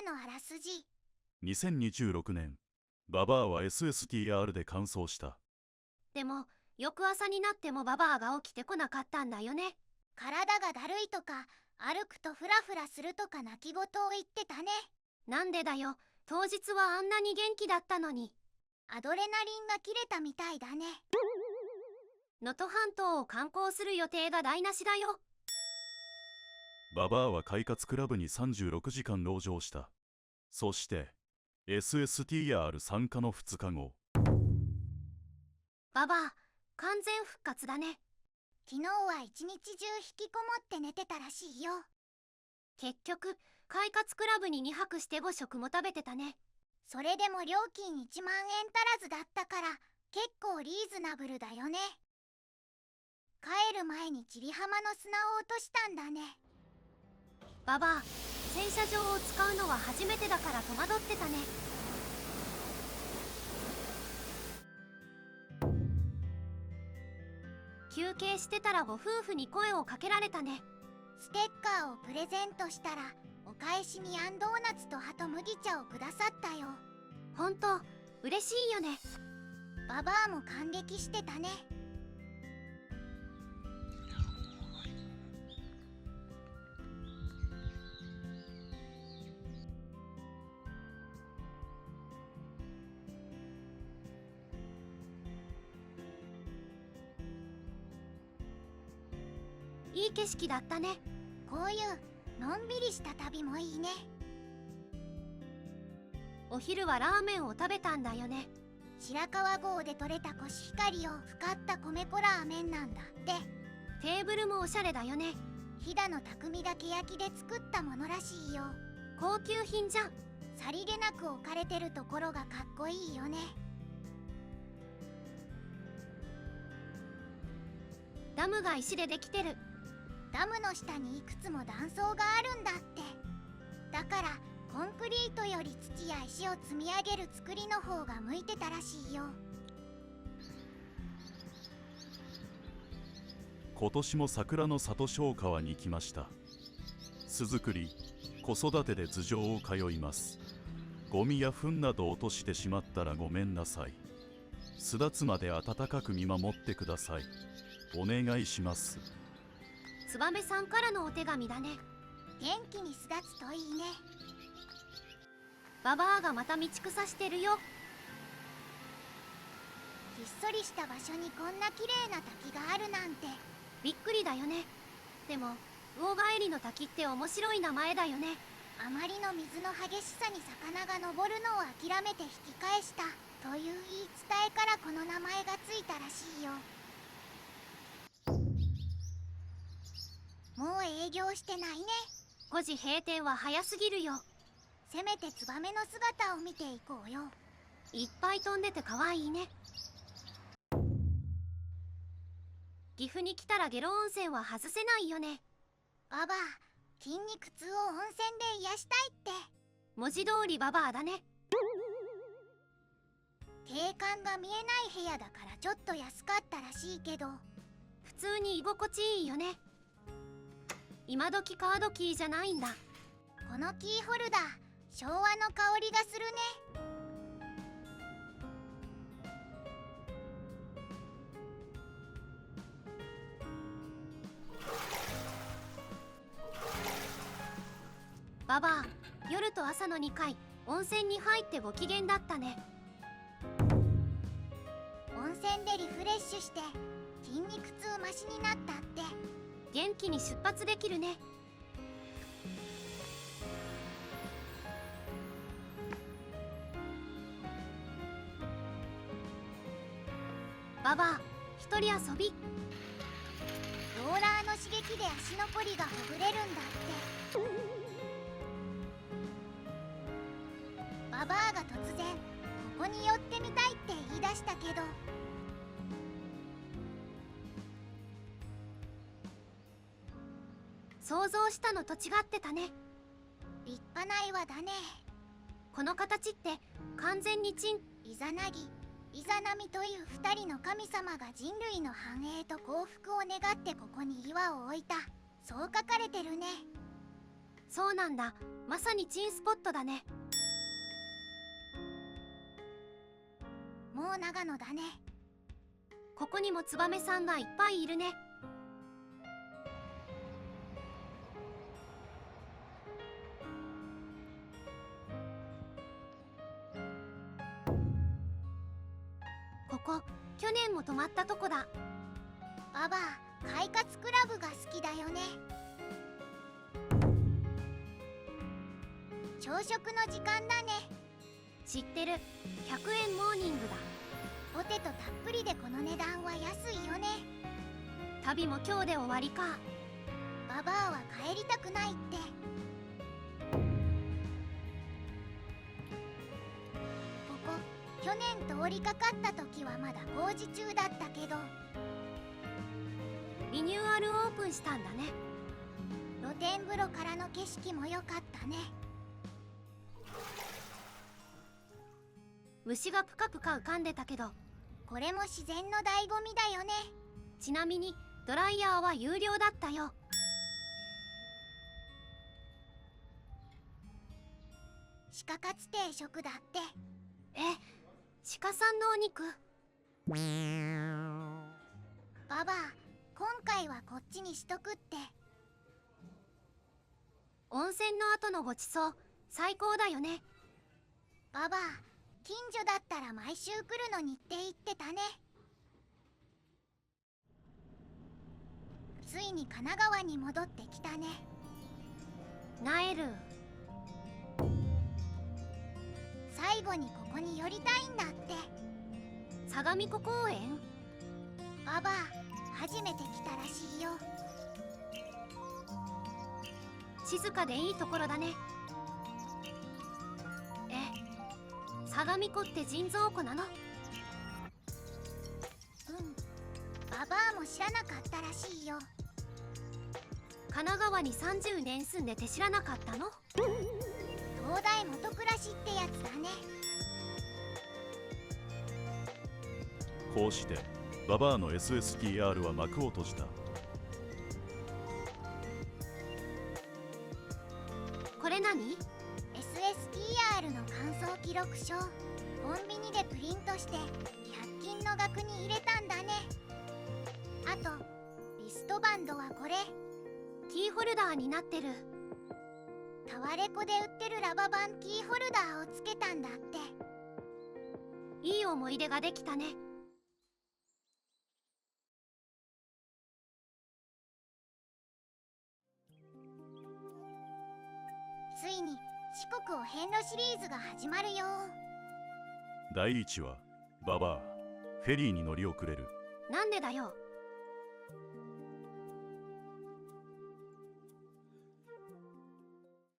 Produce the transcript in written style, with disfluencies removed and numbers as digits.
のあらすじ。2026年、ババアは SSTR で完走した。でも翌朝になってもババアが起きてこなかったんだよね。体がだるいとか、歩くとフラフラするとか泣き言を言ってたね。なんでだよ、当日はあんなに元気だったのに。アドレナリンが切れたみたいだね。能登半島を観光する予定が台無しだよ。ババアは快活クラブに36時間籠城した。そして SSTR 参加の2日後、ババア完全復活だね。昨日は一日中引きこもって寝てたらしいよ。結局快活クラブに2泊して5食も食べてたね。それでも料金1万円足らずだったから結構リーズナブルだよね。帰る前に千里浜の砂を落としたんだね。ババア洗車場を使うのは初めてだから戸惑ってたね。休憩してたらご夫婦に声をかけられたね。ステッカーをプレゼントしたらお返しにあんドーナツとハト麦茶をくださったよ。ほんと嬉しいよね。ババアも感激してたね。いい景色だったね。こういうのんびりした旅もいいね。お昼はラーメンを食べたんだよね。白川郷で採れたコシヒカリを使った米粉ラーメンなんだって。テーブルもおしゃれだよね。飛騨の匠がケヤキで作ったものらしいよ。高級品じゃん。さりげなく置かれてるところがかっこいいよね。ダムが石でできてる。ダムの下にいくつも断層があるんだって。だからコンクリートより土や石を積み上げる作りの方が向いてたらしいよ。今年も桜の里庄川に来ました。巣作り、子育てで頭上を通います。ゴミや糞など落としてしまったらごめんなさい。巣立つまで温かく見守ってください。お願いします。ツバメさんからのお手紙だね。元気に巣立つといいね。ババアがまた道草してるよ。ひっそりした場所にこんな綺麗な滝があるなんて。びっくりだよね。でも魚帰りの滝って面白い名前だよね。あまりの水の激しさに魚が登るのを諦めて引き返したという言い伝えからこの名前がついたらしいよ。もう営業してないね。5時閉店は早すぎるよ。せめてツバメの姿を見ていこうよ。いっぱい飛んでて可愛いね。岐阜に来たら下呂温泉は外せないよね。ババア、筋肉痛を温泉で癒したいって。文字通りババアだね。景観が見えない部屋だからちょっと安かったらしいけど、普通に居心地いいよね。今時カードキーじゃないんだ。このキーホルダー昭和の香りがするね。ババア夜と朝の2回温泉に入ってご機嫌だったね。温泉でリフレッシュして筋肉痛マシになったって。元気に出発できるね。ババア一人遊び。ローラーの刺激で足のポリがほぐれるんだって。ババアが突然ここに寄ってみたいって言い出したけど、想像したのと違ってたね。立派な岩だね。この形って完全にイザナギ、イザナミという2人の神様が人類の繁栄と幸福を願ってここに岩を置いた、そう書かれてるね。そうなんだ。まさにチンスポットだね。もう長野だね。ここにもツバメさんがいっぱいいるね。ここ去年も泊まったとこだ。ババア、快活クラブが好きだよね。朝食の時間だね。知ってる。100円モーニングだ。ポテトたっぷりでこの値段は安いよね。旅も今日で終わりか。ババアは帰りたくないって。ここ去年通りかかった時はまだ工事中だったけど、リニューアルオープンしたんだね。露天風呂からの景色も良かったね。虫がぷかぷか浮かんでたけど、これも自然の醍醐味だよね。ちなみにドライヤーは有料だったよ。鹿カツ定食だって。え、鹿さんのお肉。ババア、今回はこっちにしとくって。温泉の後のごちそう最高だよね。ババア、近所だったら毎週来るのにって言ってたね。ついに神奈川に戻ってきたね。ナエル。最後にここに寄りたいんだって。相模湖公園。ババア、初めて来たらしいよ。静かでいいところだね。相模湖って人造湖なの？うん、ババアも知らなかったらしいよ。神奈川に30年住んでて知らなかったの？東大元暮らしってやつだね。こうしてババアの SSTR は幕を閉じた。これ何？ SSTR の乾燥記録書。コンビニでプリントして100均の額に入れたんだね。あとリストバンドはこれ。キーホルダーになってる。タワレコで売ってるラバ版キーホルダーをつけたんだって。いい思い出ができたね。ついに四国お遍路シリーズが始まるよ。第1話、ババア、フェリーに乗り遅れる。なんでだよ。